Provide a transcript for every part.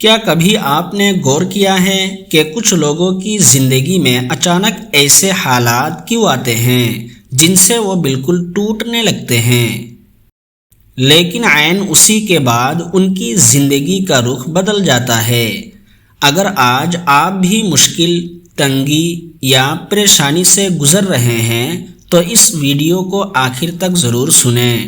کیا کبھی آپ نے غور کیا ہے کہ کچھ لوگوں کی زندگی میں اچانک ایسے حالات کیوں آتے ہیں جن سے وہ بالکل ٹوٹنے لگتے ہیں، لیکن عین اسی کے بعد ان کی زندگی کا رخ بدل جاتا ہے؟ اگر آج آپ بھی مشکل، تنگی یا پریشانی سے گزر رہے ہیں تو اس ویڈیو کو آخر تک ضرور سنیں،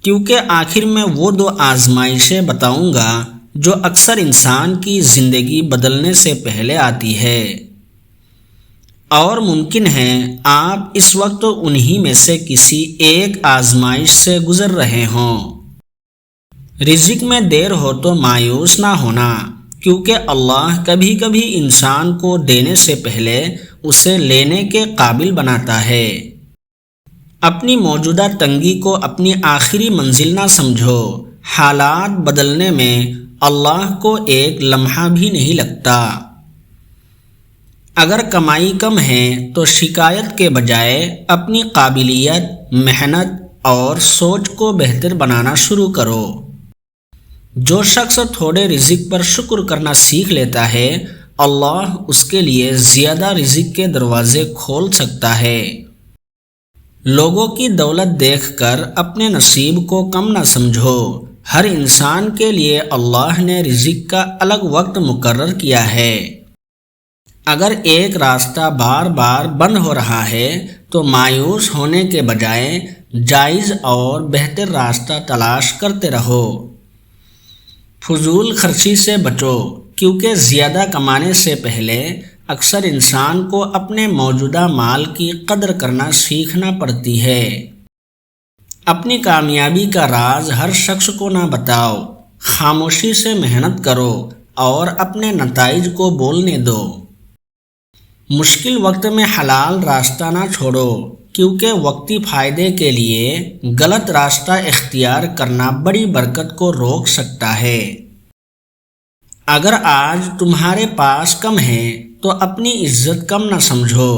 کیونکہ آخر میں وہ 2 آزمائشیں بتاؤں گا جو اکثر انسان کی زندگی بدلنے سے پہلے آتی ہے، اور ممکن ہے آپ اس وقت انہی میں سے کسی ایک آزمائش سے گزر رہے ہوں۔ رزق میں دیر ہو تو مایوس نہ ہونا، کیونکہ اللہ کبھی کبھی انسان کو دینے سے پہلے اسے لینے کے قابل بناتا ہے۔ اپنی موجودہ تنگی کو اپنی آخری منزل نہ سمجھو، حالات بدلنے میں اللہ کو ایک لمحہ بھی نہیں لگتا۔ اگر کمائی کم ہے تو شکایت کے بجائے اپنی قابلیت، محنت اور سوچ کو بہتر بنانا شروع کرو۔ جو شخص تھوڑے رزق پر شکر کرنا سیکھ لیتا ہے، اللہ اس کے لیے زیادہ رزق کے دروازے کھول سکتا ہے۔ لوگوں کی دولت دیکھ کر اپنے نصیب کو کم نہ سمجھو۔ ہر انسان کے لیے اللہ نے رزق کا الگ وقت مقرر کیا ہے۔ اگر ایک راستہ بار بار بند ہو رہا ہے تو مایوس ہونے کے بجائے جائز اور بہتر راستہ تلاش کرتے رہو۔ فضول خرچی سے بچو، کیونکہ زیادہ کمانے سے پہلے اکثر انسان کو اپنے موجودہ مال کی قدر کرنا سیکھنا پڑتی ہے۔ اپنی کامیابی کا راز ہر شخص کو نہ بتاؤ، خاموشی سے محنت کرو اور اپنے نتائج کو بولنے دو۔ مشکل وقت میں حلال راستہ نہ چھوڑو، کیونکہ وقتی فائدے کے لیے غلط راستہ اختیار کرنا بڑی برکت کو روک سکتا ہے۔ اگر آج تمہارے پاس کم ہے تو اپنی عزت کم نہ سمجھو۔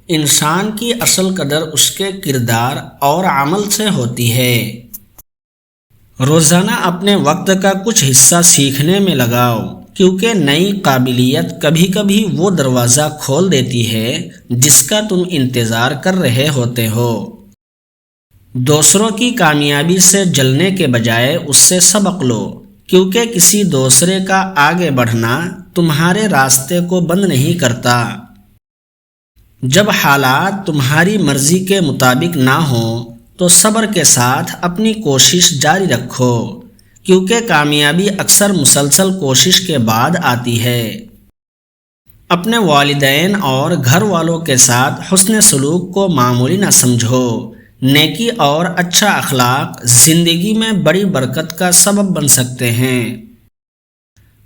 انسان کی اصل قدر اس کے کردار اور عمل سے ہوتی ہے۔ روزانہ اپنے وقت کا کچھ حصہ سیکھنے میں لگاؤ، کیونکہ نئی قابلیت کبھی کبھی وہ دروازہ کھول دیتی ہے جس کا تم انتظار کر رہے ہوتے ہو۔ دوسروں کی کامیابی سے جلنے کے بجائے اس سے سبق لو، کیونکہ کسی دوسرے کا آگے بڑھنا تمہارے راستے کو بند نہیں کرتا۔ جب حالات تمہاری مرضی کے مطابق نہ ہوں تو صبر کے ساتھ اپنی کوشش جاری رکھو، کیونکہ کامیابی اکثر مسلسل کوشش کے بعد آتی ہے۔ اپنے والدین اور گھر والوں کے ساتھ حسن سلوک کو معمولی نہ سمجھو۔ نیکی اور اچھا اخلاق زندگی میں بڑی برکت کا سبب بن سکتے ہیں۔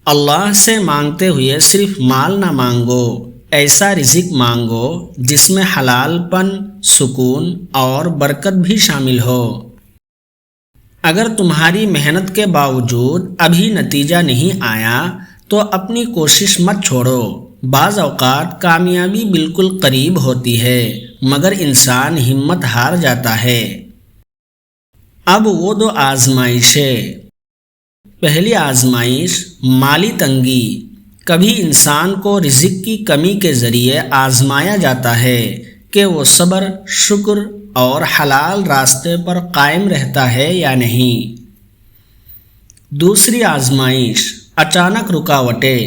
اللہ سے مانگتے ہوئے صرف مال نہ مانگو، ایسا رزق مانگو جس میں حلال پن، سکون اور برکت بھی شامل ہو۔ اگر تمہاری محنت کے باوجود ابھی نتیجہ نہیں آیا تو اپنی کوشش مت چھوڑو۔ بعض اوقات کامیابی بالکل قریب ہوتی ہے، مگر انسان ہمت ہار جاتا ہے۔ اب وہ 2 آزمائشیں۔ پہلی آزمائش مالی تنگی۔ کبھی انسان کو رزق کی کمی کے ذریعے آزمایا جاتا ہے کہ وہ صبر، شکر اور حلال راستے پر قائم رہتا ہے یا نہیں۔ دوسری آزمائش اچانک رکاوٹیں۔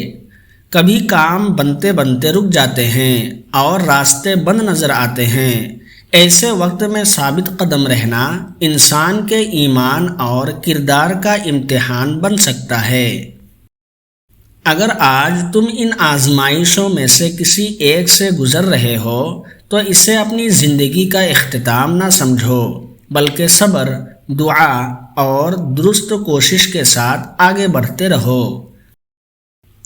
کبھی کام بنتے بنتے رک جاتے ہیں اور راستے بند نظر آتے ہیں۔ ایسے وقت میں ثابت قدم رہنا انسان کے ایمان اور کردار کا امتحان بن سکتا ہے۔ اگر آج تم ان آزمائشوں میں سے کسی ایک سے گزر رہے ہو تو اسے اپنی زندگی کا اختتام نہ سمجھو، بلکہ صبر، دعا اور درست کوشش کے ساتھ آگے بڑھتے رہو۔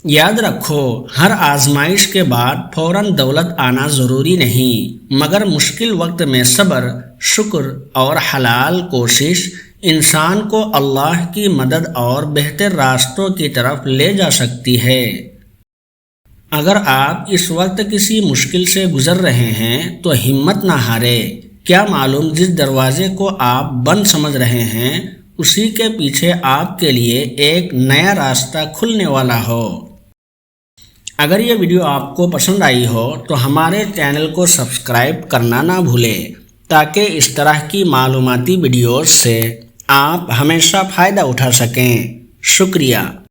یاد رکھو، ہر آزمائش کے بعد فوراً دولت آنا ضروری نہیں، مگر مشکل وقت میں صبر، شکر اور حلال کوشش انسان کو اللہ کی مدد اور بہتر راستوں کی طرف لے جا سکتی ہے۔ اگر آپ اس وقت کسی مشکل سے گزر رہے ہیں تو ہمت نہ ہارے۔ کیا معلوم جس دروازے کو آپ بند سمجھ رہے ہیں اسی کے پیچھے آپ کے لیے ایک نیا راستہ کھلنے والا ہو۔ اگر یہ ویڈیو آپ کو پسند آئی ہو تو ہمارے چینل کو سبسکرائب کرنا نہ بھولیں تاکہ اس طرح کی معلوماتی ویڈیوز سے آپ ہمیشہ فائدہ اٹھا سکیں۔ شکریہ۔